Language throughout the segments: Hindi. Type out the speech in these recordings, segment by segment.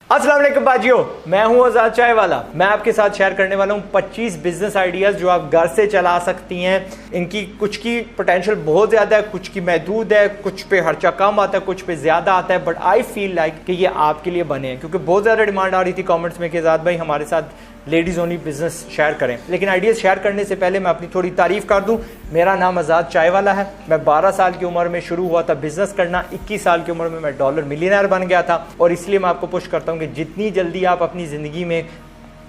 अस्सलाम वालेकुम बाजियो, मैं हूं आजाद चाय वाला। मैं आपके साथ शेयर करने वाला हूं 25 बिजनेस आइडियाज जो आप घर से चला सकती हैं। इनकी कुछ की पोटेंशियल बहुत ज्यादा है, कुछ की महदूद है, कुछ पे खर्चा कम आता है, कुछ पे ज्यादा आता है, बट आई फील लाइक कि ये आपके लिए बने हैं, क्योंकि बहुत ज्यादा डिमांड आ रही थी कमेंट्स में कि आजाद भाई हमारे साथ लेडीज ओनली बिजनेस शेयर करें। लेकिन आइडियाज शेयर करने से पहले मैं अपनी थोड़ी तारीफ कर दूं। मेरा नाम आजाद चाय वाला है। मैं 12 साल की उम्र में शुरू हुआ था बिजनेस करना। 21 साल की उम्र में मैं डॉलर मिलियनर बन गया था। और इसलिए मैं आपको पुश करता हूं कि जितनी जल्दी आप अपनी जिंदगी में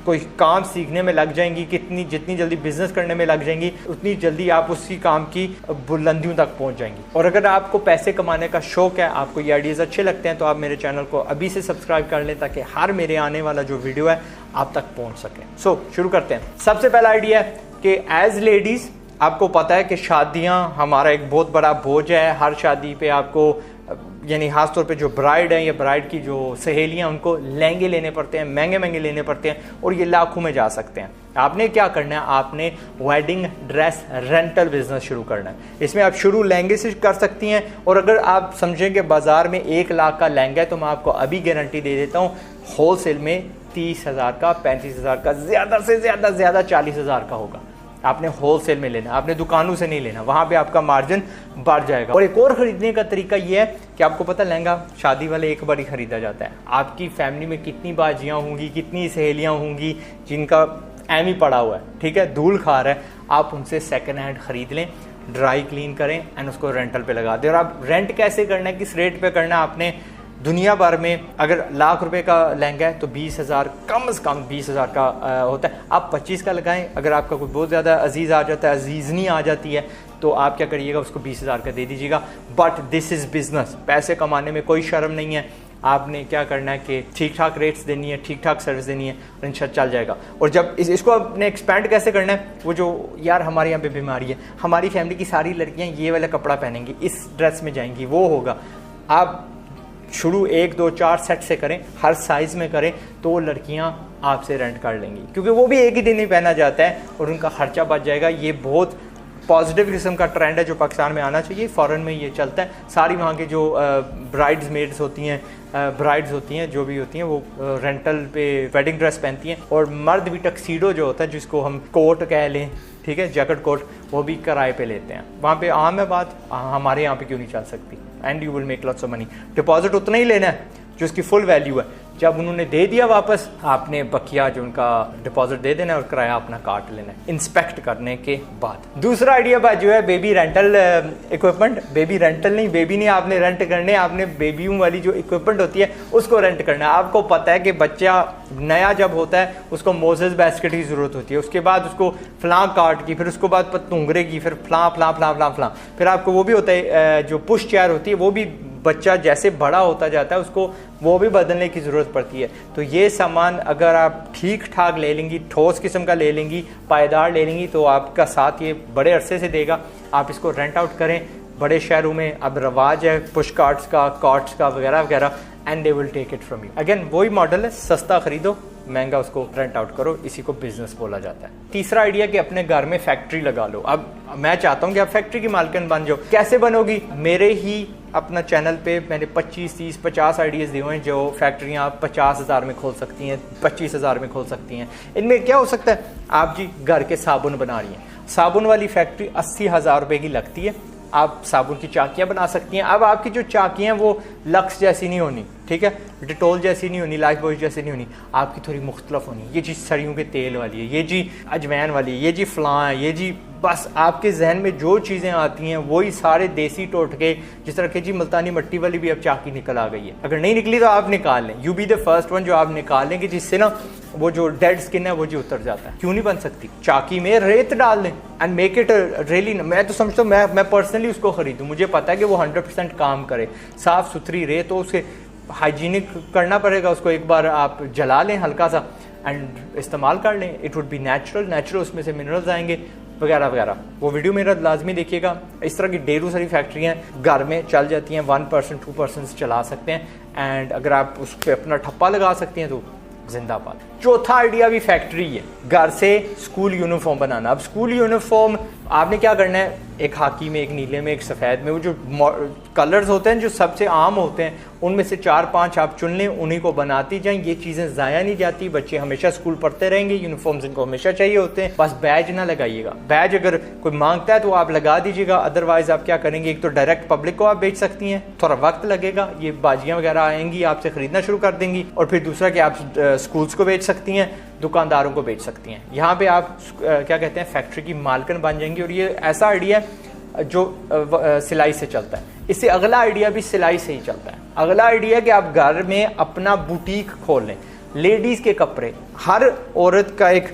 कोई काम सीखने में लग जाएंगी, जितनी जल्दी बिजनेस करने में लग जाएंगी, उतनी जल्दी आप उसी काम की बुलंदियों तक पहुंच जाएंगी। और अगर आपको पैसे कमाने का शौक है, आपको ये आइडियाज अच्छे लगते हैं, तो आप मेरे चैनल को अभी से सब्सक्राइब कर लें ताकि हर मेरे आने वाला जो वीडियो है आप तक पहुंच सके। सो शुरू करते हैं। सबसे पहला आइडिया है कि एज लेडीज आपको पता है कि शादियां हमारा एक बहुत बड़ा बोझ है। हर शादी पे आपको यानी खासतौर पे जो ब्राइड है या ब्राइड की जो सहेलियां, उनको लहंगे लेने पड़ते हैं, महंगे महंगे लेने पड़ते हैं, और ये लाखों में जा सकते हैं। आपने क्या करना है, आपने वेडिंग ड्रेस रेंटल बिजनेस शुरू करना है। इसमें आप शुरू लहंगे से कर सकती हैं। और अगर आप समझें कि बाजार में 1 लाख का लहंगा है, तो मैं आपको अभी गारंटी दे देता हूँ होलसेल में 30,000 का, 35,000 का, ज़्यादा से ज़्यादा 40,000 का होगा। आपने होलसेल में लेना, आपने दुकानों से नहीं लेना, वहां पे आपका मार्जिन बढ़ जाएगा। और एक और खरीदने का तरीका यह है कि आपको पता लहंगा शादी वाले एक बार ही खरीदा जाता है। आपकी फैमिली में कितनी बाजियां होंगी, कितनी सहेलियां होंगी जिनका एम ही पड़ा हुआ है, ठीक है, धूल खा रहा है, आप उनसे सेकेंड हैंड खरीद लें, ड्राई क्लीन करें एंड उसको रेंटल पे लगा दें। और आप रेंट कैसे करना है, किस रेट पे करना है, आपने दुनिया भर में अगर लाख रुपए का लहंगा है तो 20,000 कम से कम 20,000 का होता है। आप 25 का लगाएं। अगर आपका कोई बहुत ज़्यादा अजीज़ आ जाता है, अजीज़नी आ जाती है, तो आप क्या करिएगा, उसको 20,000 का दे दीजिएगा। बट दिस इज़ बिजनेस, पैसे कमाने में कोई शर्म नहीं है। आपने क्या करना है कि ठीक ठाक रेट्स देनी है, ठीक ठाक सर्विस देनी है, और इंशाल्लाह चल जाएगा। और जब इसको आपने एक्सपेंड कैसे करना है, वो जो यार हमारे यहाँ पे बीमारी है, हमारी फैमिली की सारी लड़कियाँ ये वाला कपड़ा पहनेंगी, इस ड्रेस में जाएंगी, वो होगा। आप शुरू 1, 2, 4 सेट से करें, हर साइज़ में करें, तो वो लड़कियां आपसे रेंट कर लेंगी, क्योंकि वो भी एक ही दिन ही पहना जाता है और उनका खर्चा बच जाएगा। ये बहुत पॉजिटिव किस्म का ट्रेंड है जो पाकिस्तान में आना चाहिए। फ़ॉरेन में ये चलता है। सारी वहाँ के जो ब्राइड्स मेड्स होती हैं, ब्राइड्स होती हैं, जो भी होती हैं, वो रेंटल पे वेडिंग ड्रेस पहनती हैं। और मर्द भी टक्सीडो जो होता है, जिसको हम कोट कह लें, ठीक है, जैकेट कोट, वो भी किराए पे लेते हैं। वहाँ पे आम है बात, हमारे यहाँ पे क्यों नहीं चल सकती। And you will make lots of money. Deposit उतना ही लेना है जो उसकी फुल वैल्यू है। जब उन्होंने दे दिया वापस, आपने बकिया जो उनका डिपॉजिट दे देना है और किराया अपना काट लेना है इंस्पेक्ट करने के बाद। दूसरा आइडिया बात जो है baby rental equipment. Baby rental नहीं, बेबी नहीं आपने रेंट करने, आपने बेबियों वाली जो इक्विपमेंट होती है उसको रेंट करना है। आपको पता है कि बच्चा नया जब होता है उसको मोजेस बास्केट की जरूरत होती है, उसके बाद उसको फलां काट की, फिर उसके बाद पतंगरे की, फिर फलां फलां फलां फलां फलां, फिर आपको वो भी होता है जो पुश चेयर होती है, वो भी बच्चा जैसे बड़ा होता जाता है उसको वो भी बदलने की ज़रूरत पड़ती है। तो ये सामान अगर आप ठीक ठाक ले लेंगी, ठोस किस्म का ले लेंगी, पायदार ले लेंगी, तो आपका साथ ये बड़े अरसे से देगा। आप इसको रेंट आउट करें। बड़े शहरों में अब रवाज है पुश कार्ट्स का, कॉट्स का वगैरह वगैरह, and they will take it from you. Again वही मॉडल है, सस्ता खरीदो, महंगा उसको रेंट आउट करो। इसी को बिजनेस बोला जाता है। तीसरा आइडिया कि अपने घर में फैक्ट्री लगा लो। अब मैं चाहता हूं कि आप फैक्ट्री की मालकिन बन जाओ। कैसे बनोगी? मेरे ही अपना चैनल पे मैंने 25, 30, 50 आइडियाज दिए हुए हैं जो फैक्ट्रियां आप 50,000 में खोल सकती हैं, 25,000 में खोल सकती हैं। इनमें क्या हो सकता है, आप जी घर के साबुन बना रही हैं, साबुन वाली फैक्ट्री 80,000 रुपए की लगती है। आप साबुन की चाकियां बना सकती हैं। अब आपकी जो चाकियां हैं वो लक्स जैसी नहीं होनी, ठीक है, डिटोल जैसी नहीं होनी, लाइफ बॉय जैसी नहीं होनी, आपकी थोड़ी मुख्तलिफ होनी। ये जी सरियों के तेल वाली है, ये जी अजवैन वाली है, ये जी फलां है, ये जी, बस आपके जहन में जो चीज़ें आती हैं वही सारे देसी टोटके। जिस तरह के जी मुल्तानी मट्टी वाली भी अब चाकी निकल आ गई है, अगर नहीं निकली तो आप निकाल लें। You be the first one जो आप निकाल लेंगे, जिससे ना वो जो डेड स्किन है वो जी उतर जाता है। क्यों नहीं बन सकती? चाकी में रेत डाल दें एंड मेक इट रियली। मैं तो समझता हूँ, मैं पर्सनली उसको खरीदूँ। मुझे पता है कि वो 100% काम करे, साफ़ सुथरी रेत हो, उसके हाइजीनिक करना पड़ेगा उसको। एक बार आप जला लें हल्का सा एंड इस्तेमाल कर लें। इट वुड बी नेचुरल, उसमें से मिनरल्स आएंगे वगैरह वगैरह। वो वीडियो मेरा लाजमी देखिएगा। इस तरह की ढेरों सारी फैक्ट्रियाँ घर में चल जाती हैं, 1%, 2% चला सकते हैं। एंड अगर आप उस पर अपना ठप्पा लगा सकती हैं तो जिंदाबाद। चौथा आइडिया भी फैक्ट्री है, घर से स्कूल यूनिफॉर्म बनाना। अब स्कूल यूनिफॉर्म आपने क्या करना है, एक खाकी में, एक नीले में, एक सफ़ेद में। वो जो कलर्स होते हैं जो सबसे आम होते हैं उनमें से 4-5 आप चुन लें, उन्हीं को बनाती जाएं। ये चीज़ें ज़ाया नहीं जाती, बच्चे हमेशा स्कूल पढ़ते रहेंगे, यूनिफॉर्म्स इनको हमेशा चाहिए होते हैं। बस बैज ना लगाइएगा, बैज अगर कोई मांगता है तो आप लगा दीजिएगा, अदरवाइज़ आप क्या करेंगे, एक तो डायरेक्ट पब्लिक को आप बेच सकती हैं, थोड़ा वक्त लगेगा, ये बाजियाँ वगैरह आएंगी आपसे ख़रीदना शुरू कर देंगी, और फिर दूसरा कि आप स्कूल्स को बेच सकती हैं, दुकानदारों को बेच सकती हैं। यहाँ पे आप क्या कहते हैं, फैक्ट्री की मालकिन बन जाएंगी। और ये ऐसा आइडिया जो सिलाई से चलता है, इससे अगला आइडिया भी सिलाई से ही चलता है। अगला आइडिया कि आप घर में अपना बुटीक खोल लें, लेडीज़ के कपड़े। हर औरत का एक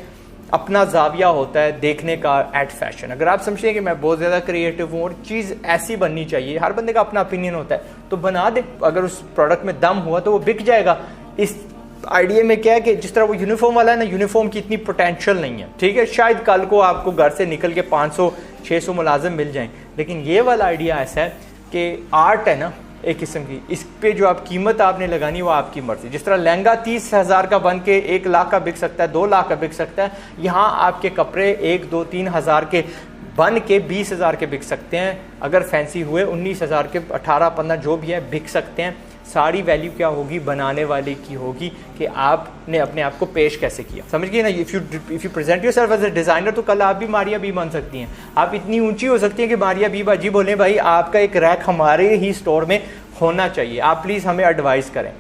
अपना जाविया होता है देखने का एट फैशन। अगर आप समझें कि मैं बहुत ज़्यादा क्रिएटिव हूँ और चीज़ ऐसी बननी चाहिए, हर बंदे का अपना ओपिनियन होता है, तो बना दे। अगर उस प्रोडक्ट में दम हुआ तो वो बिक जाएगा। इस आइडिया में क्या है कि जिस तरह वो यूनिफॉर्म वाला है ना, यूनिफॉर्म की इतनी पोटेंशियल नहीं है, ठीक है। शायद कल को आपको घर से निकल के 500-600 मुलाजिम मिल जाएं, लेकिन ये वाला आइडिया ऐसा है कि आर्ट है ना एक किस्म की, इस पे जो आप कीमत आपने लगानी वो आपकी मर्जी। जिस तरह लहंगा 30,000 का बन के 1 लाख का बिक सकता है, 2 लाख का बिक सकता है, यहाँ आपके कपड़े 1-2-3 हज़ार के बन के 20,000 के बिक सकते हैं। अगर फैंसी हुए 19,000 के, 18-15 जो भी है बिक सकते हैं। सारी वैल्यू क्या होगी, बनाने वाले की होगी कि आपने अपने आप को पेश कैसे किया। समझ गए ना। If you present yourself as a designer, तो कल आप भी मारिया बी बन सकती हैं। आप इतनी ऊंची हो सकती हैं कि मारिया बी बाजी बोलें भाई आपका एक रैक हमारे ही स्टोर में होना चाहिए, आप प्लीज़ हमें एडवाइस करें।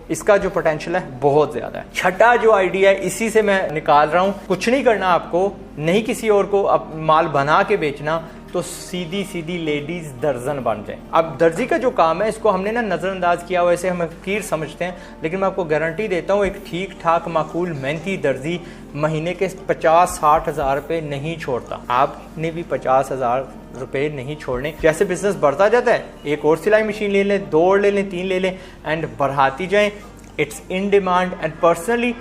इसका जो पोटेंशियल है बहुत ज़्यादा है। छठा जो आइडिया है, इसी से मैं निकाल रहा हूँ, कुछ नहीं करना आपको, नहीं किसी और को माल बना के बेचना, तो सीधी सीधी लेडीज दर्जन बन जाए। अब दर्जी का जो काम है इसको हमने ना नज़रअंदाज किया हुआ, ऐसे हम फकीर समझते हैं, लेकिन मैं आपको गारंटी देता हूँ एक ठीक ठाक माकूल मेहनती दर्जी महीने के 50-60 हज़ार रुपये नहीं छोड़ता। आपने भी 50,000 रुपये नहीं छोड़ने। जैसे बिजनेस बढ़ता जाता है, एक और सिलाई मशीन ले लें, 2 और ले लें, 3 ले लें, एंड बढ़ाती जाएँ। It's in demand. And personally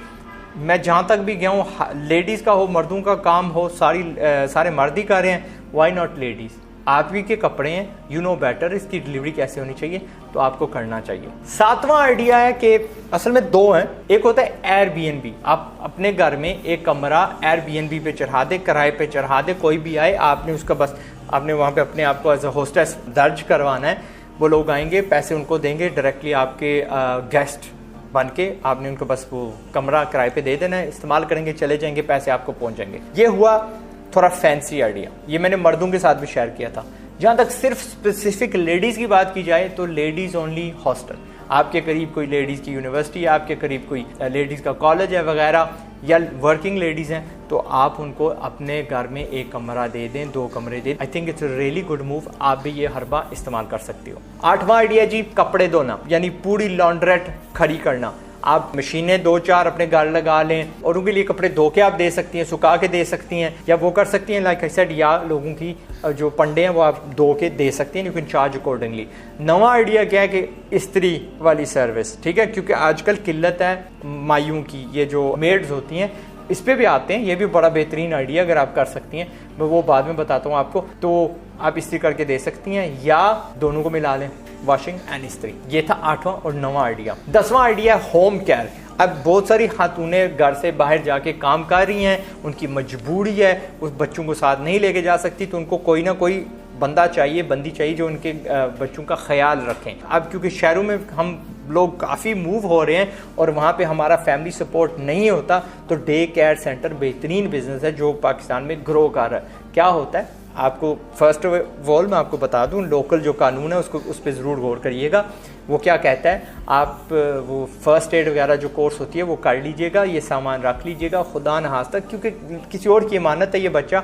मैं जहाँ तक भी गया हूँ, लेडीज़ का हो मर्दों का काम हो, सारे मर्द ही कर रहे हैं, वाई नॉट लेडीज़। आप ही के कपड़े हैं, यू नो बेटर, इसकी डिलीवरी कैसे होनी चाहिए, तो आपको करना चाहिए। 7वां आइडिया है कि असल में 2 हैं। एक होता है एयरबीएनबी। आप अपने घर में एक कमरा एयरबीएनबी पे चढ़ा दे, किराए पे चढ़ा दे, कोई भी आए, आपने उसका बस आपने वहाँ पे अपने आप को एज अ होस्टेस दर्ज करवाना है। वो लोग आएंगे, पैसे उनको देंगे, डायरेक्टली आपके गेस्ट बन के आपने उनको बस वो कमरा किराए पे दे देना है, इस्तेमाल करेंगे, चले जाएंगे, पैसे आपको पहुंच जाएंगे। ये हुआ थोड़ा फैंसी आइडिया, ये मैंने मर्दों के साथ भी शेयर किया था। जहाँ तक सिर्फ स्पेसिफिक लेडीज़ की बात की जाए तो लेडीज़ ओनली हॉस्टल। आपके करीब कोई लेडीज़ की यूनिवर्सिटी है, आपके करीब कोई लेडीज़ का कॉलेज है वगैरह, या वर्किंग लेडीज़ हैं, तो आप उनको अपने घर में एक कमरा दे दें, 2 कमरे दे। I think it's a really good move. आप भी ये हरबा इस्तेमाल कर सकती हो। 8वां आइडिया जी, कपड़े धोना, यानी पूरी लॉन्ड्रेट खड़ी करना। आप मशीनें 2-4 अपने घर लगा लें और उनके लिए कपड़े धो के आप दे सकती हैं, सुखा के दे सकती हैं, या वो कर सकती हैं लाइक आई सेड, या लोगों की जो पंडे हैं वो आप धो के दे सकती हैं, यू कैन चार्ज अकॉर्डिंगली। 9वां आइडिया क्या है कि इस्त्री वाली सर्विस, ठीक है, क्योंकि आजकल किल्लत है मायूं की, ये जो मेड्स होती हैं इस पे भी आते हैं। ये भी बड़ा बेहतरीन आइडिया अगर आप कर सकती हैं, मैं वो बाद में बताता हूँ आपको। तो आप इस्त्री करके दे सकती हैं या दोनों को मिला लें, वॉशिंग एंड इस्त्री। ये था 8वां और 9वां आइडिया। 10वां आइडिया होम केयर। अब बहुत सारी खातूनें घर से बाहर जाके काम कर रही हैं, उनकी मजबूरी है, उस बच्चों को साथ नहीं लेके जा सकती, तो उनको कोई ना कोई बंदा चाहिए, बंदी चाहिए जो उनके बच्चों का ख्याल रखें। अब क्योंकि शहरों में हम लोग काफ़ी मूव हो रहे हैं और वहाँ पे हमारा फैमिली सपोर्ट नहीं होता, तो डे केयर सेंटर बेहतरीन बिजनेस है जो पाकिस्तान में ग्रो कर रहा है। क्या होता है, आपको फर्स्ट ऑफ ऑल मैं आपको बता दूं, लोकल जो कानून है उसको उस पर ज़रूर गौर करिएगा। वो क्या कहता है, आप वो फर्स्ट एड वगैरह जो कोर्स होती है वो कर लीजिएगा, ये सामान रख लीजिएगा खुदा न खास्ता, क्योंकि किसी और की अमानत है ये बच्चा,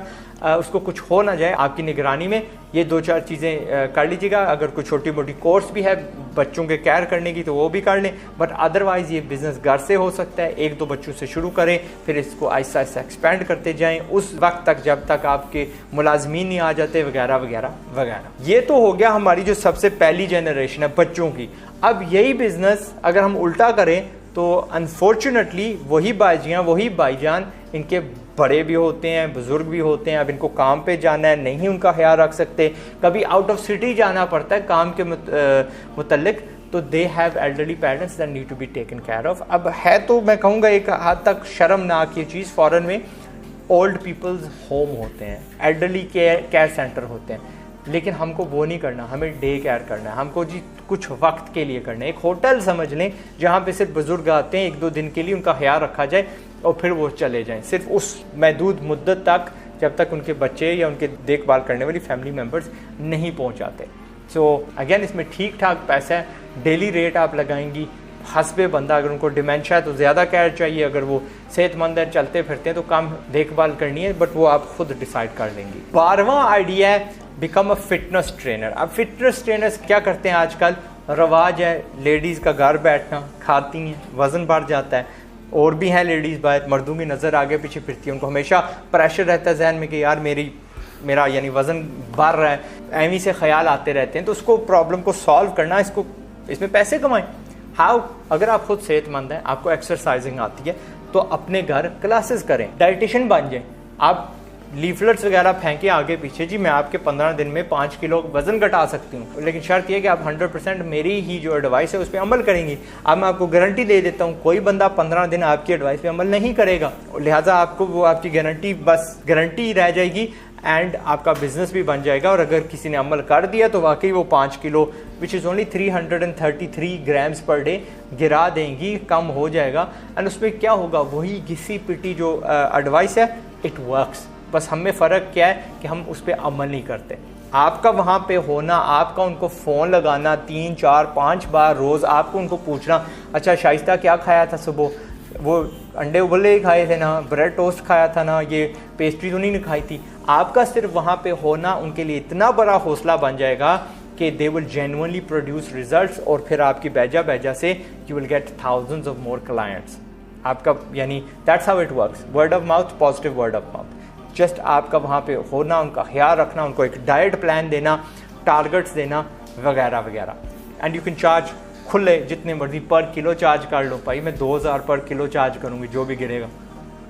उसको कुछ हो ना जाए, आपकी निगरानी में ये 2-4 चीज़ें कर लीजिएगा। अगर कोई छोटी मोटी कोर्स भी है बच्चों के केयर करने की तो वो भी कर लें, बट अदरवाइज़ ये बिज़नेस घर से हो सकता है। 1-2 बच्चों से शुरू करें, फिर इसको आहिस्ता आहिस्ता एक्सपेंड करते जाएँ उस वक्त तक जब तक आपके मुलाजमीन नहीं आ जाते वगैरह वगैरह वगैरह। ये तो हो गया हमारी जो सबसे पहली जनरेशन है बच्चों की। अब यही बिज़नेस अगर हम उल्टा करें तो अनफॉर्चुनेटली वही बाजियाँ, वही भाईजान, इनके बड़े भी होते हैं, बुजुर्ग भी होते हैं, अब इनको काम पे जाना है, नहीं उनका ख्याल रख सकते, कभी आउट ऑफ सिटी जाना पड़ता है काम के मुतल्लिक, तो they have elderly parents that need to be taken care of. अब है तो मैं कहूँगा एक हद तक शर्मनाक ये चीज़ फॉरेन में, ओल्ड पीपल्स होम होते हैं, एल्डरली केयर सेंटर होते हैं, लेकिन हमको वो नहीं करना, हमें डे केयर करना है, हमको जी कुछ वक्त के लिए करना है। एक होटल समझ लें जहाँ पे सिर्फ बुजुर्ग आते हैं, 1-2 दिन के लिए उनका ख्याल रखा जाए और फिर वो चले जाएं, सिर्फ उस महदूद मुद्दत तक जब तक उनके बच्चे या उनके देखभाल करने वाली फैमिली मेम्बर्स नहीं पहुँच जाते। सो अगेन इसमें ठीक ठाक पैसा है, डेली रेट आप लगाएंगी, हस्बे बंदा, अगर उनको डिमेंशिया है तो ज़्यादा केयर चाहिए, अगर वो सेहतमंद है चलते फिरते हैं तो कम देखभाल करनी है, बट वो आप खुद डिसाइड कर लेंगी। 12वां आइडिया है बिकम अ फिटनेस ट्रेनर। अब फिटनेस ट्रेनर्स क्या करते हैं आजकल, रवाज है लेडीज़ का घर बैठना, खाती हैं, वज़न बढ़ जाता है, और भी हैं लेडीज़ बाहर, मर्दों की नज़र आगे पीछे फिरती है, उनको हमेशा प्रेशर रहता है जहन में कि यार मेरा यानी वज़न बढ़ रहा है, एवं से ख्याल आते रहते हैं। तो उसको प्रॉब्लम को सॉल्व करना, इसमें पैसे कमाएं। हाउ, अगर आप खुद सेहतमंद हैं, आपको एक्सरसाइजिंग आती है, तो अपने घर क्लासेस करें, डाइटिशियन बन जाएं। आप लीफलेट्स वगैरह फेंके आगे पीछे, जी मैं आपके 15 दिन में 5 किलो वजन घटा सकती हूँ, लेकिन शर्त यह कि आप 100% मेरी ही जो एडवाइस है उस पर अमल करेंगी। अब मैं आपको गारंटी दे देता हूँ, कोई बंदा 15 दिन आपकी एडवाइस पे अमल नहीं करेगा, लिहाजा आपको वो आपकी गारंटी बस गारंटी ही रह जाएगी एंड आपका बिजनेस भी बन जाएगा। और अगर किसी ने अमल कर दिया तो वाकई वो 5 kilo which is only 333 grams per day गिरा देंगी, कम हो जाएगा। एंड उसमें क्या होगा, वही घिसी पिटी जो एडवाइस है, इट वर्क्स। बस हमें फ़र्क क्या है कि हम उस पर अमल नहीं करते। आपका वहाँ पे होना, आपका उनको फ़ोन लगाना 3, 4, 5 बार रोज़, आपको उनको पूछना, अच्छा शाइस्ता क्या खाया था सुबह, वो अंडे उबले ही खाए थे ना, ब्रेड टोस्ट खाया था ना, ये पेस्ट्री तो नहीं खाई थी। आपका सिर्फ वहाँ पे होना उनके लिए इतना बड़ा हौसला बन जाएगा कि they will genuinely produce results, और फिर आपकी बेजा से you will get thousands of more clients. आपका यानी that's how it works, word of mouth, positive word of mouth. Just आपका वहाँ पे होना, उनका ख्याल रखना, उनको एक डाइट प्लान देना, टारगेट्स देना वगैरह वगैरह। एंड यू कैन चार्ज खुले जितने मर्जी पर किलो चार्ज कर लो, भाई मैं 2000 पर किलो चार्ज करूँगी, जो भी गिरेगा,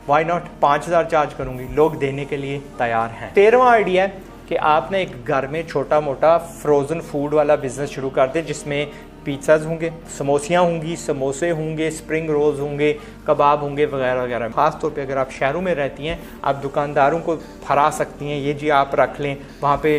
वाई नॉट 5000 चार्ज करूँगी, लोग देने के लिए तैयार हैं। 13वां आइडिया है कि आपने एक घर में छोटा मोटा फ्रोज़न फूड वाला बिजनेस शुरू कर दें, जिसमें पिज़्ज़ाज होंगे, समोसियाँ होंगी, समोसे होंगे, स्प्रिंग रोल्स होंगे, कबाब होंगे वगैरह वगैरह। ख़ास तौर पे अगर आप शहरों में रहती हैं, आप दुकानदारों को फरा सकती हैं, ये जी आप रख लें वहाँ पे।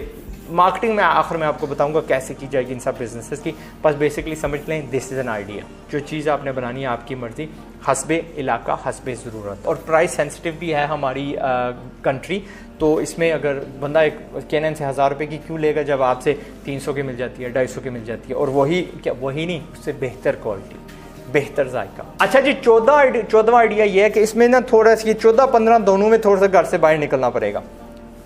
मार्केटिंग में आखिर में आपको बताऊंगा कैसे की जाएगी इन सब बिजनेसेस की, बस बेसिकली समझ लें दिस इज़ एन आइडिया। जो चीज़ आपने बनानी है आपकी मर्ज़ी, हस्बे इलाका, हस्बे ज़रूरत। और प्राइस सेंसिटिव भी है हमारी कंट्री, तो इसमें अगर बंदा एक कैनन से 1000 रुपये की क्यों लेगा जब आपसे 300 की मिल जाती है, 250 की मिल जाती है, और वही नहीं, उससे बेहतर क्वालिटी, बेहतर जायका। अच्छा जी, 14वां आइडिया ये है कि इसमें ना थोड़ा सा 14-15 दोनों में थोड़ा सा घर से बाहर निकलना पड़ेगा।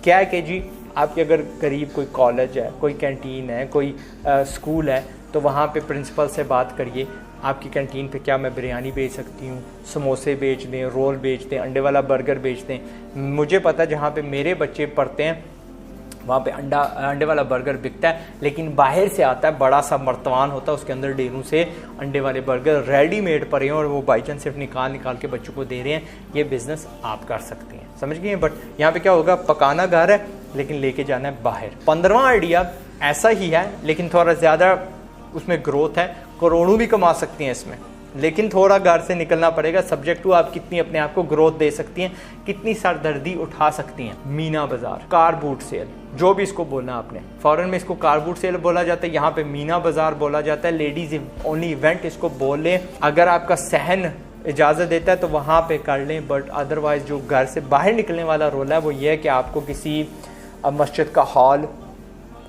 क्या है कि जी आपके अगर करीब कोई कॉलेज है, कोई कैंटीन है, कोई स्कूल है, तो वहाँ पे प्रिंसिपल से बात करिए, आपकी कैंटीन पे क्या मैं बिरयानी बेच सकती हूँ, समोसे बेच दें, रोल बेच दें, अंडे वाला बर्गर बेच दें। मुझे पता है जहाँ पे मेरे बच्चे पढ़ते हैं वहाँ पे अंडे वाला बर्गर बिकता है, लेकिन बाहर से आता है, बड़ा सा मर्तवान होता है, उसके अंदर ढेरों से अंडे वाले बर्गर रेडीमेड पड़े हैं और वो बाई चांस सिर्फ निकाल के बच्चों को दे रहे हैं। ये बिज़नेस आप कर सकते हैं, समझ गए। बट यहाँ पे क्या होगा, पकाना घर है लेकिन लेके जाना है बाहर। 15वां आइडिया ऐसा ही है लेकिन थोड़ा ज़्यादा उसमें ग्रोथ है, करोड़ों भी कमा सकती हैं इसमें, लेकिन थोड़ा घर से निकलना पड़ेगा। सब्जेक्ट टू आप कितनी अपने आप को ग्रोथ दे सकती हैं, कितनी सरदर्दी उठा सकती हैं। मीना बाजार, कार बूट सेल, जो भी इसको बोलना आपने, फॉरेन में इसको कार बूट सेल बोला जाता है, यहाँ पे मीना बाजार बोला जाता है, लेडीज ओनली इवेंट इसको बोल लें। अगर आपका सहन इजाज़त देता है तो वहाँ पे कर लें, बट अदरवाइज़ जो घर से बाहर निकलने वाला रोल है वो ये है कि आपको किसी मस्जिद का हॉल,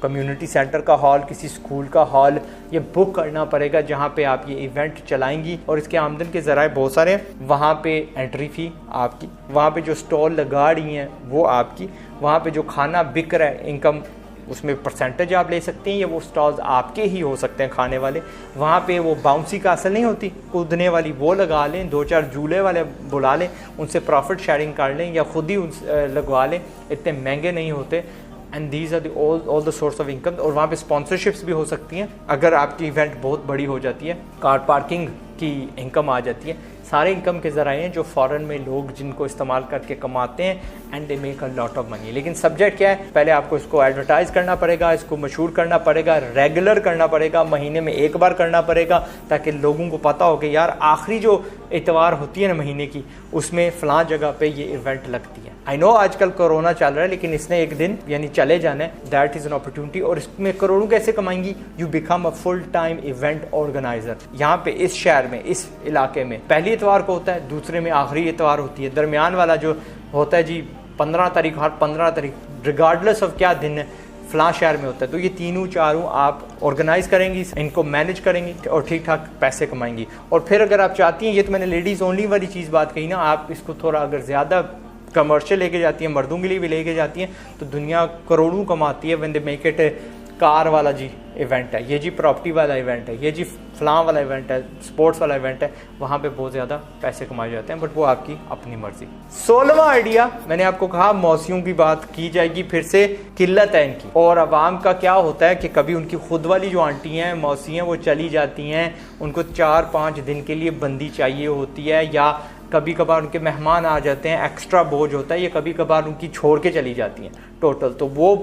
कम्युनिटी सेंटर का हॉल, किसी स्कूल का हॉल ये बुक करना पड़ेगा जहाँ पे आप ये इवेंट चलाएंगी। और इसके आमदन के ज़राए बहुत सारे हैं। वहाँ पे एंट्री फ़ी आपकी, वहाँ पे जो स्टॉल लगा रही हैं वो आपकी, वहाँ पे जो खाना बिक रहा है इनकम उसमें परसेंटेज आप ले सकते हैं, या वो स्टॉल्स आपके ही हो सकते हैं खाने वाले। वहाँ पे वो बाउंसी कासल नहीं होती कूदने वाली, वो लगा लें, 2-4 झूले वाले बुला लें, उनसे प्रॉफिट शेयरिंग कर लें या ख़ुद ही लगवा लें, इतने महंगे नहीं होते। And these are all the source of income. और वहाँ पे स्पॉन्सरशिप्स भी हो सकती हैं अगर आपकी इवेंट बहुत बड़ी हो जाती है, कार पार्किंग की इनकम आ जाती है। सारे इनकम के ज़राए हैं जो फ़ॉरेन में लोग जिनको इस्तेमाल करके कमाते हैं and they make a lot of money. लेकिन सब्जेक्ट क्या है, पहले आपको इसको एडवर्टाइज़ करना पड़ेगा, इसको मशहूर करना पड़ेगा, रेगुलर करना पड़ेगा, महीने में 1 बार करना पड़ेगा, ताकि लोगों को पता हो कि यार आखिरी जो इतवार होती है ना महीने की, उसमें फ़लाँ जगह पे ये इवेंट लगती है। आई नो आजकल कोरोना चल रहा है, लेकिन इसने एक दिन यानी चले जाना है, दैट इज़ एन अपॉर्चुनिटी। और इसमें करोड़ों कैसे कमाएंगी? You become a full time event organiser. यहाँ पे इस शहर में, इस इलाके में पहली इतवार को होता है, दूसरे में आखिरी इतवार होती है, दरमियान वाला जो होता है जी 15 तारीख, हर 15 तारीख रिगार्डलेस ऑफ क्या दिन है फ़लाँ शहर में होता है। तो ये तीनों चारों आप ऑर्गेनाइज करेंगी, इनको मैनेज करेंगी और ठीक ठाक पैसे कमाएंगी। और फिर अगर आप चाहती हैं, ये तो मैंने लेडीज़ ओनली वाली चीज़ बात कही ना, आप इसको थोड़ा अगर ज़्यादा कमर्शियल लेके जाती हैं, मर्दों के लिए भी लेके जाती हैं, तो दुनिया करोड़ों कमाती है। When they make it car वाला जी इवेंट है, ये जी प्रॉपर्टी वाला इवेंट है, ये जी फ़लाँ वाला इवेंट है, स्पोर्ट्स वाला इवेंट है, वहाँ पे बहुत ज़्यादा पैसे कमाए जाते हैं, बट वो आपकी अपनी मर्जी। 16वां आइडिया, मैंने आपको कहा मौसियों की बात की जाएगी, फिर से किल्लत है इनकी। और अवाम का क्या होता है कि कभी उनकी खुद वाली जो आंटी हैं, मौसी हैं, वो चली जाती हैं, उनको 4-5 दिन के लिए बंदी चाहिए होती है, या कभी कभार उनके मेहमान आ जाते हैं, एक्स्ट्रा बोझ होता है, या कभी कभार उनकी छोड़ के चली जाती हैं टोटल। तो वो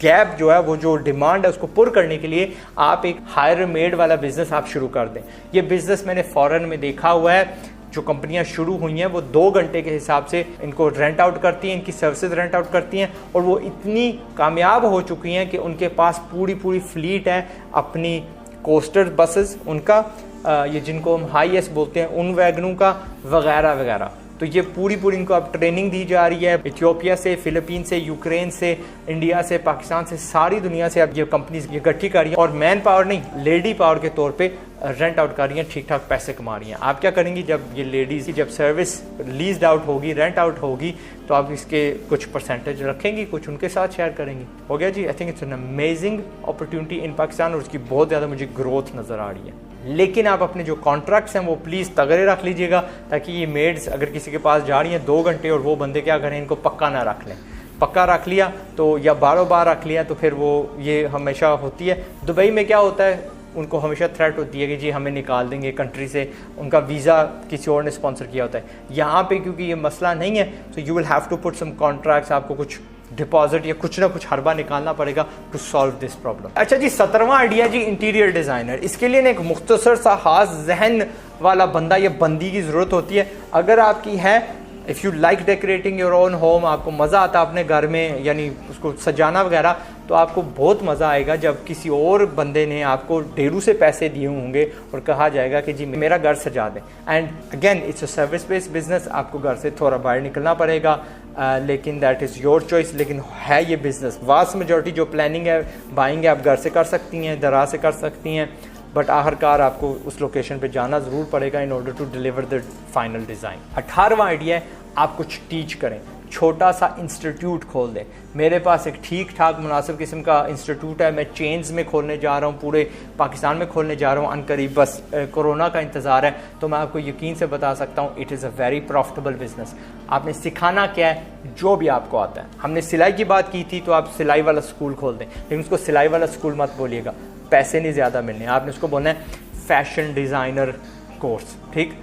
गैप जो है, वो जो डिमांड है, उसको पुर करने के लिए आप एक हायर मेड वाला बिजनेस आप शुरू कर दें। ये बिजनेस मैंने फॉरेन में देखा हुआ है, जो कंपनियां शुरू हुई हैं वो 2 घंटे के हिसाब से इनको रेंट आउट करती हैं, इनकी सर्विसेज रेंट आउट करती हैं, और वो इतनी कामयाब हो चुकी हैं कि उनके पास पूरी फ्लीट है अपनी कोस्टर बसेस, उनका ये जिनको हम हाई एस बोलते हैं, उन वैगनों का वगैरह वगैरह। तो ये पूरी इनको अब ट्रेनिंग दी जा रही है। इथियोपिया से, फिलीपीन से, यूक्रेन से, इंडिया से, पाकिस्तान से, सारी दुनिया से अब ये कंपनीज इकट्ठी कर रही हैं, और मैन पावर नहीं, लेडी पावर के तौर पे रेंट आउट कर रही हैं, ठीक ठाक पैसे कमा रही हैं। आप क्या करेंगी, जब ये लेडीज़ की जब सर्विस लीज्ड आउट होगी, रेंट आउट होगी, तो आप इसके कुछ परसेंटेज रखेंगी, कुछ उनके साथ शेयर करेंगी। हो गया जी। I think it's an amazing opportunity in Pakistan, और उसकी बहुत ज़्यादा मुझे ग्रोथ नज़र आ रही है। लेकिन आप अपने जो कॉन्ट्रैक्ट्स हैं वो प्लीज़ तगड़े रख लीजिएगा, ताकि ये मेड्स अगर किसी के पास जा रही हैं 2 घंटे और वो बंदे क्या करें, इनको पक्का ना रख लें। पक्का रख लिया तो, या बार रख लिया तो फिर वो ये हमेशा होती है। दुबई में क्या होता है, उनको हमेशा थ्रेट होती है कि जी हमें निकाल देंगे कंट्री से, उनका वीज़ा किसी और ने स्पॉन्सर किया होता है। यहाँ पे क्योंकि ये मसला नहीं है, तो you will have to put some contracts, आपको कुछ डिपॉजिट या कुछ ना कुछ हरबा निकालना पड़ेगा टू सॉल्व दिस प्रॉब्लम। अच्छा जी, 17वां आइडिया जी, इंटीरियर डिज़ाइनर। इसके लिए एक मुख्तसर सा खास जहन वाला बंदा या बंदी की ज़रूरत होती है। अगर आपकी है, if you like decorating your own home, आपको मज़ा आता है अपने घर में यानी उसको सजाना वगैरह, तो आपको बहुत मज़ा आएगा जब किसी और बंदे ने आपको ढेरों से पैसे दिए होंगे और कहा जाएगा कि जी मेरा घर सजा दें। And again it's a service based business, आपको घर से थोड़ा बाहर निकलना पड़ेगा, लेकिन दैट इज़ योर चॉइस। लेकिन है ये बिज़नेस, वास्ट मेजॉरिटी जो प्लानिंग है, बाइंग है, आप घर से कर सकती हैं, दरा से कर सकती हैं, बट आखिरकार आपको उस लोकेशन पे जाना ज़रूर पड़ेगा in order to deliver the final design. 18वां आइडिया है, आप कुछ टीच करें, छोटा सा इंस्टीट्यूट खोल दें। मेरे पास एक ठीक ठाक मुनासिब किस्म का इंस्टीट्यूट है, मैं चेन्स में खोलने जा रहा हूँ, पूरे पाकिस्तान में खोलने जा रहा हूँ अनकरीब। बस कोरोना का इंतज़ार है, तो मैं आपको यकीन से बता सकता हूँ it is a very profitable business. आपने सिखाना क्या है, जो भी आपको आता है। हमने सिलाई की बात की थी, तो आप सिलाई वाला स्कूल खोल दें, लेकिन उसको सिलाई वाला स्कूल मत बोलिएगा, पैसे नहीं ज़्यादा मिलने। आपने उसको बोलना है फैशन डिज़ाइनर कोर्स, ठीक?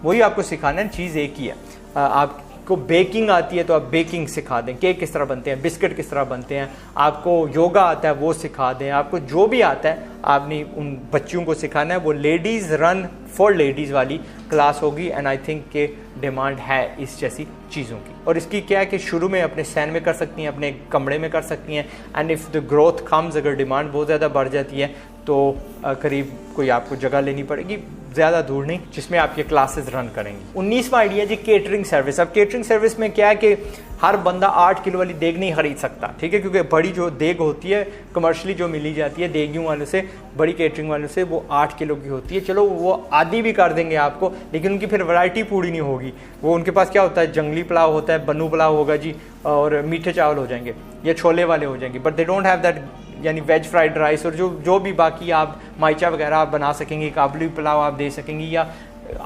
वही आपको सिखाना है, चीज़ एक ही है। आपको बेकिंग आती है तो आप बेकिंग सिखा दें, केक किस तरह बनते हैं, बिस्किट किस तरह बनते हैं। आपको योगा आता है वो सिखा दें, आपको जो भी आता है आपने उन बच्चियों को सिखाना है। वो लेडीज़ रन फॉर लेडीज़ वाली क्लास होगी, एंड आई थिंक के डिमांड है इस जैसी चीज़ों की। और इसकी क्या है कि शुरू में अपने सैन में कर सकती हैं, अपने कमरे में कर सकती हैं, and if the growth comes, अगर डिमांड बहुत ज़्यादा बढ़ जाती है तो करीब कोई आपको जगह लेनी पड़ेगी, ज़्यादा दूर नहीं, जिसमें आप ये क्लासेस रन करेंगी। 19वां आइडिया जी, केटरिंग सर्विस। अब केटरिंग सर्विस में क्या है कि हर बंदा 8 किलो वाली देग नहीं खरीद सकता, ठीक है, क्योंकि बड़ी जो देग होती है कमर्शली जो मिली जाती है देगियों वालों से, बड़ी केटरिंग वालों से, वो 8 किलो की होती है। चलो वो आधी भी कर देंगे आपको, लेकिन उनकी फिर वैरायटी पूरी नहीं होगी। वो उनके पास क्या होता है, जंगली पुलाव होता है, बन्नू पुलाव होगा जी, और मीठे चावल हो जाएंगे या छोले वाले हो जाएंगे, but they don't have that यानी वेज फ्राइड राइस, और जो भी बाकी आप माइचा वगैरह आप बना सकेंगे, काबुली पुलाव आप दे सकेंगी, या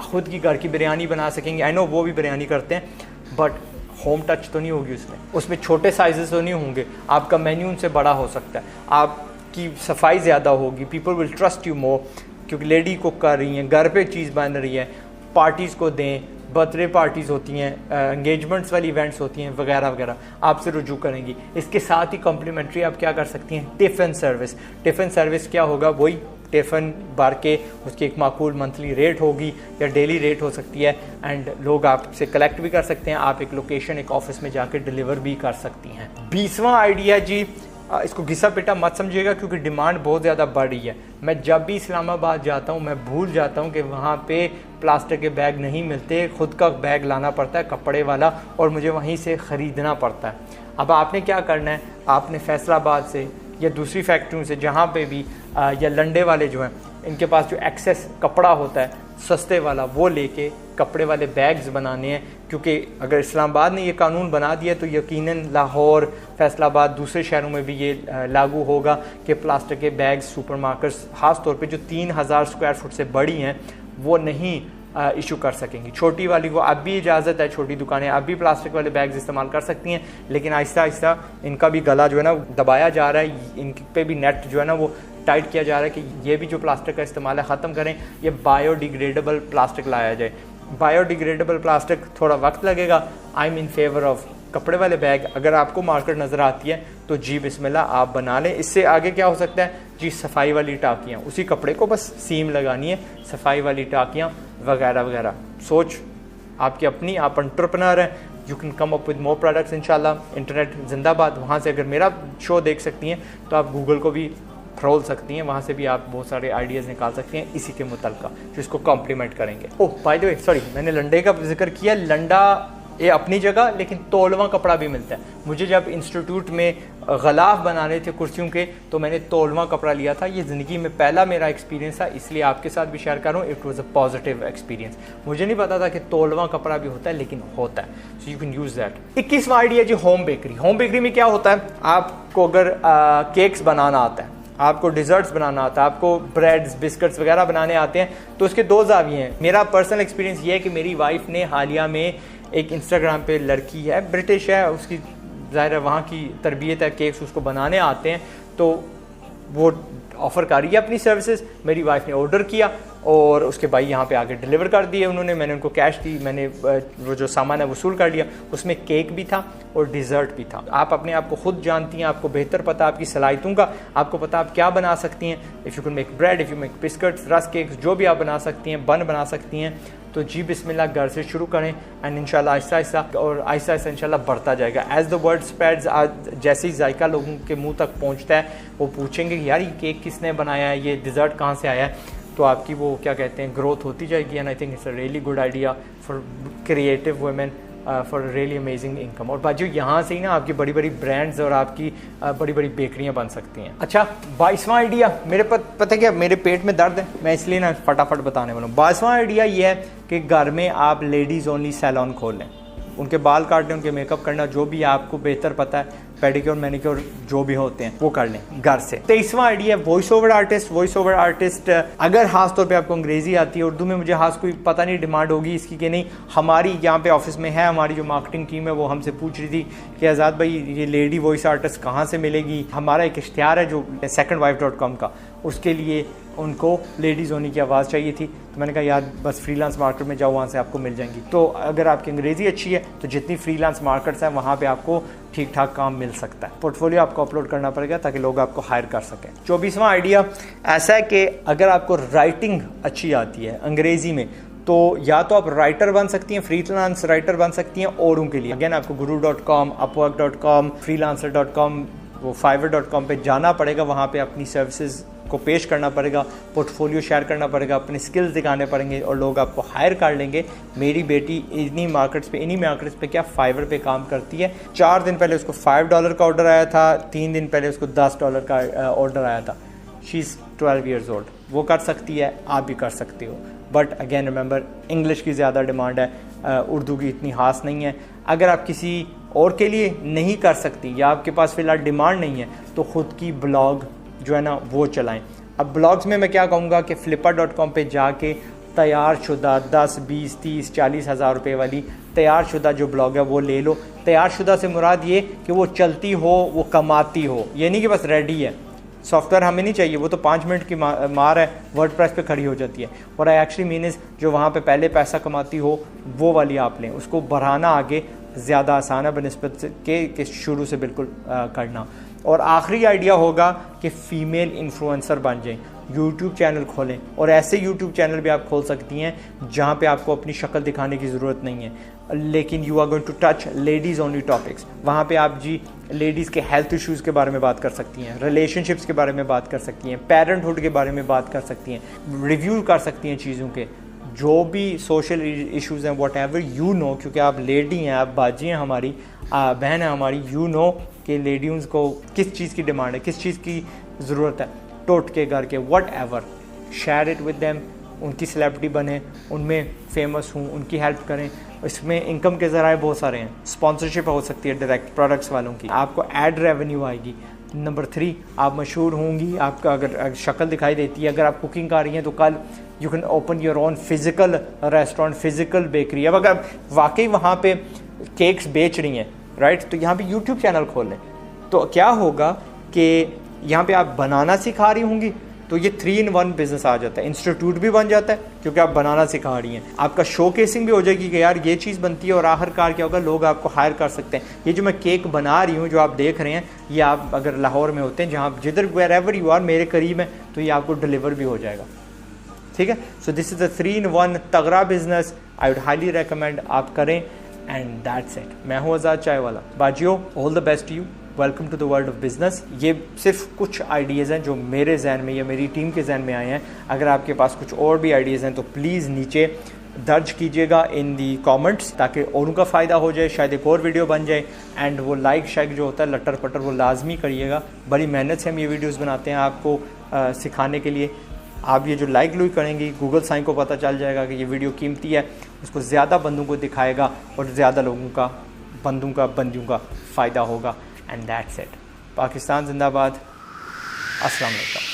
खुद की घर की बिरयानी बना सकेंगे। आई नो वो भी बिरयानी करते हैं, बट होम टच तो नहीं होगी उसमें छोटे साइजेस तो नहीं होंगे। आपका मेन्यू उनसे बड़ा हो सकता है, आपकी सफाई ज़्यादा होगी, people will trust you more, क्योंकि लेडी कुक कर रही हैं, घर पे चीज़ बन रही है, पार्टीज़ को दें, बर्थडे पार्टीज़ होती हैं, एंगेजमेंट्स वाली इवेंट्स होती हैं वगैरह वगैरह, आपसे रुजू करेंगी। इसके साथ ही कॉम्प्लीमेंट्री आप क्या कर सकती हैं, टिफ़िन सर्विस। टिफ़िन सर्विस क्या होगा, वही टिफ़िन भर के उसकी एक माकूल मंथली रेट होगी या डेली रेट हो सकती है, एंड लोग आपसे कलेक्ट भी कर सकते हैं। आप एक लोकेशन, एक ऑफिस में जाके डिलीवर भी कर सकती हैं। 20वां आइडिया जी, इसको घिसा पिटा मत समझिएगा क्योंकि डिमांड बहुत ज़्यादा बढ़ रही है। मैं जब भी इस्लामाबाद जाता हूँ मैं भूल जाता हूँ कि वहाँ पे प्लास्टिक के बैग नहीं मिलते, खुद का बैग लाना पड़ता है कपड़े वाला, और मुझे वहीं से ख़रीदना पड़ता है। अब आपने क्या करना है, आपने फैसलाबाद से या दूसरी फैक्ट्रियों से जहाँ पे भी या लंडे वाले जो हैं इनके पास जो एक्सेस कपड़ा होता है सस्ते वाला, वो लेके कपड़े वाले बैग्स बनाने हैं। क्योंकि अगर इस्लामाबाद ने ये कानून बना दिया तो यकीनन लाहौर, फैसलाबाद, दूसरे शहरों में भी ये लागू होगा कि प्लास्टिक के बैग्स सुपरमार्केट्स ख़ास तौर पे जो 3000 स्क्वायर फुट से बड़ी हैं वो नहीं इशू कर सकेंगी। छोटी वाली को अब भी इजाज़त है, छोटी दुकानें अब भी प्लास्टिक वाले बैग्स इस्तेमाल कर सकती हैं, लेकिन आहिस्ता आहिस्ता इनका भी गला जो है ना दबाया जा रहा है, इन पे भी नेट जो है ना वो टाइट किया जा रहा है कि ये भी जो प्लास्टिक का इस्तेमाल है ख़त्म करें, ये बायोडिग्रेडेबल प्लास्टिक लाया जाए। बायोडिग्रेडेबल प्लास्टिक थोड़ा वक्त लगेगा। I am in favour of कपड़े वाले बैग। अगर आपको मार्केट नज़र आती है तो जी बिस्मिल्लाह आप बना लें। इससे आगे क्या हो सकता है जी, सफाई वाली टाकियाँ, उसी कपड़े को बस सीम लगानी है, सफाई वाली टाकियाँ वगैरह वगैरह। सोच आपकी अपनी, आप एंटरप्रेन्योर हैं, you can come up with more products इंशाल्लाह। इंटरनेट जिंदाबाद। वहाँ से अगर मेरा शो देख सकती हैं तो आप गूगल को भी फ्रोल सकती हैं, वहाँ से भी आप बहुत सारे आइडियाज़ निकाल सकती हैं इसी के मुतल्लिक़ जो इसको कॉम्प्लीमेंट करेंगे। ओह बाय द वे सॉरी, मैंने लंडे का जिक्र किया। लंडा ये अपनी जगह, लेकिन तोलवा कपड़ा भी मिलता है। मुझे जब इंस्टीट्यूट में गलाफ बनाने थे कुर्सियों के तो मैंने तोलवा कपड़ा लिया था। ये ज़िंदगी में पहला मेरा एक्सपीरियंस था, इसलिए आपके साथ भी शेयर कर रहा हूँ। It was a positive experience. मुझे नहीं पता था कि तोलवा कपड़ा भी होता है, लेकिन होता है, so you can use that. 21वां आइडिया जी, होम बेकरी। होम बेकरी में क्या होता है, आपको अगर केक्स बनाना आता है, आपको डिज़र्ट्स बनाना आता है, आपको ब्रेड्स, बिस्किट्स वगैरह बनाने आते हैं, तो उसके दो ज़ाविये हैं। मेरा पर्सनल एक्सपीरियंस ये है कि मेरी वाइफ ने हालिया में एक इंस्टाग्राम पे लड़की है, ब्रिटिश है, उसकी ज़ाहिर है वहाँ की तरबियत है, केक्स उसको बनाने आते हैं, तो वो ऑफ़र कर रही है अपनी सर्विसेज। मेरी वाइफ ने ऑर्डर किया और उसके भाई यहाँ पे आके डिलीवर कर दिए उन्होंने। मैंने उनको कैश दी, मैंने वो जो सामान है वसूल कर लिया। उसमें केक भी था और डिज़र्ट भी था। आप अपने आप को खुद जानती हैं, आपको बेहतर पता आपकी सलाहियतों का, आपको पता आप क्या बना सकती हैं। If you can make bread, if you make biscuits, rusk cakes, जो भी आप बना सकती हैं, बन बना सकती हैं, तो जी बिस्मिल्लाह घर से शुरू करें एंड इंशाल्लाह आहिस्ता आहिस्ता और आहिस्ता आहिस्ता इंशाल्लाह बढ़ता जाएगा। एज़ द वर्ड स्प्रेड्स, जैसे ही जायका लोगों के मुंह तक पहुंचता है वो पूछेंगे यार ये केक किसने बनाया है, ये डिज़र्ट कहाँ से आया है, तो आपकी वो क्या कहते हैं ग्रोथ होती जाएगी। And I think it's a really good idea for creative women, for really amazing income. और बाजू यहाँ से ही ना आपकी बड़ी बड़ी ब्रांड्स और आपकी बड़ी बड़ी बेकरियाँ बन सकती हैं। अच्छा 22वां आइडिया, मेरे पता क्या, मेरे पेट में दर्द है, मैं इसलिए ना फटाफट बताने वाला हूँ। 22वां आइडिया ये है कि घर में आप लेडीज़ ओनली सैलून खोल लें, उनके बाल काटने, उनके मेकअप करना, जो भी आपको बेहतर पता है, पेडिक्योर मैनिक्योर जो भी होते हैं वो कर लें घर से। 23वां आइडिया है voice over artist. Voice over artist अगर खास तौर पे आपको अंग्रेजी आती है, उर्दू में मुझे खास कोई पता नहीं डिमांड होगी इसकी कि नहीं। हमारी यहाँ पे ऑफिस में है, हमारी जो मार्केटिंग टीम है वो हमसे पूछ रही थी कि आज़ाद भाई ये लेडी वॉइस आर्टिस्ट कहाँ से मिलेगी। हमारा एक इश्तिहार है जो secondwife.com का, उसके लिए उनको लेडीज़ होने की आवाज़ चाहिए थी, तो मैंने कहा यार बस फ्रीलांस मार्केट में जाओ, वहाँ से आपको मिल जाएंगी। तो अगर आपकी अंग्रेज़ी अच्छी है तो जितनी फ्रीलांस मार्केट्स हैं वहाँ पे आपको ठीक ठाक काम मिल सकता है। पोर्टफोलियो आपको अपलोड करना पड़ेगा ताकि लोग आपको हायर कर सकें। 24वां आइडिया ऐसा है कि अगर आपको राइटिंग अच्छी आती है अंग्रेज़ी में, तो या तो आप राइटर बन सकती हैं, फ्रीलांस राइटर बन सकती हैं औरों के लिए। अगेन आपको guru.com, upwork.com, freelancer.com, वो fiverr.com पे जाना पड़ेगा, वहाँ पे अपनी सर्विसेज को पेश करना पड़ेगा, पोर्टफोलियो शेयर करना पड़ेगा, अपने स्किल्स दिखाने पड़ेंगे और लोग आपको हायर कर लेंगे। मेरी बेटी इन्हीं मार्केट्स पे क्या फाइवर पे काम करती है। 4 दिन पहले उसको $5 का ऑर्डर आया था, 3 दिन पहले उसको $10 का ऑर्डर आया था। She is 12 years old। वो कर सकती है, आप भी कर सकते हो, बट अगेन रिमेंबर इंग्लिश की ज़्यादा डिमांड है, उर्दू की इतनी खास नहीं है। अगर आप किसी और के लिए नहीं कर सकती या आपके पास फ़िलहाल डिमांड नहीं है तो ख़ुद की ब्लॉग जो है ना वो चलाएं। अब ब्लॉग्स में मैं क्या कहूँगा कि flipper.com पे जाके तैयार शुदा 10, 20, 30, 40 हज़ार रुपये वाली तैयार शुदा जो ब्लॉग है वो ले लो। तैयार शुदा से मुराद ये कि वो चलती हो, वो कमाती हो, ये नहीं कि बस रेडी है। सॉफ्टवेयर हमें नहीं चाहिए, वो तो 5 मिनट की मार है, वर्डप्रेस पे खड़ी हो जाती है। और आई एक्चुअली मीन इज़ जो वहाँ पे पहले पैसा कमाती हो वो वाली आप लें, उसको बढ़ाना आगे ज़्यादा आसान है बनिस्बत के शुरू से बिल्कुल करना। और आखिरी आइडिया होगा कि फ़ीमेल इन्फ्लुएंसर बन जाएं। यूट्यूब चैनल खोलें, और ऐसे यूट्यूब चैनल भी आप खोल सकती हैं जहाँ पे आपको अपनी शक्ल दिखाने की ज़रूरत नहीं है, लेकिन you are going to touch ladies only topics. वहाँ पे आप जी लेडीज़ के हेल्थ इश्यूज़ के बारे में बात कर सकती हैं, रिलेशनशिप्स के बारे में बात कर सकती हैं, पेरेंटहुड के बारे में बात कर सकती हैं, रिव्यू कर सकती हैं चीज़ों के, जो भी सोशल इश्यूज़ हैं, वॉट एवर यू नो, क्योंकि आप लेडी हैं, आप बाजी हैं, हमारी बहन है हमारी, यू नो कि लेडीज़ को किस चीज़ की डिमांड है, किस चीज़ की ज़रूरत है, टोटके घर के, what ever, share it with them, उनकी सेलिब्रिटी बने, उनमें फेमस हूँ, उनकी हेल्प करें। इसमें इनकम के ज़राए बहुत सारे हैं, स्पॉन्सरशिप हो सकती है डायरेक्ट प्रोडक्ट्स वालों की, आपको एड रेवेन्यू आएगी। नंबर 3, आप मशहूर होंगी, आपका अगर शक्ल दिखाई देती है, अगर आप कुकिंग कर रही हैं तो कल you can open your own physical restaurant, physical bakery. अब अगर वाकई वहाँ पे केक्स बेच रही हैं, राइट, तो यहाँ पे यूट्यूब चैनल खोल लें, तो क्या होगा कि यहाँ पे आप बनाना सिखा रही होंगी, तो ये 3 in 1 बिजनेस आ जाता है। इंस्टीट्यूट भी बन जाता है क्योंकि आप बनाना सिखा रही हैं, आपका शोकेसिंग भी हो जाएगी कि यार ये चीज़ बनती है, और आखिरकार क्या होगा, लोग आपको हायर कर सकते हैं। ये जो मैं केक बना रही हूँ, जो आप देख रहे हैं, ये आप अगर लाहौर में होते हैं, जहाँ जिधर वेर एवर यू आर, मेरे करीब है, तो ये आपको डिलीवर भी हो जाएगा, ठीक है। So this is the 3 in 1 तगड़ा business, I would highly recommend आप करें, एंड दैट्स इट। मैं हूँ आज़ाद चाय वाला। बाजियो, all the best you, welcome to the world of business. ये सिर्फ कुछ आइडियाज़ हैं जो मेरे जहन में या मेरी टीम के जहन में आए हैं। अगर आपके पास कुछ और भी आइडियाज़ हैं तो प्लीज़ नीचे दर्ज कीजिएगा इन दी कमेंट्स, ताकि औरों का फ़ायदा हो जाए, शायद एक और वीडियो बन जाए। एंड वो लाइक शाइक जो होता है लटर पटर, वो लाजमी करिएगा। बड़ी मेहनत से हम ये वीडियोज़ बनाते हैं आपको सिखाने के लिए। आप ये जो लाइक लुक करेंगी, गूगल साइन को पता चल जाएगा कि ये वीडियो कीमती है, उसको ज़्यादा बंदों को दिखाएगा और ज़्यादा लोगों का, बंदियों का फ़ायदा होगा। And that's it. पाकिस्तान जिंदाबाद। अस्सलाम वालेकुम।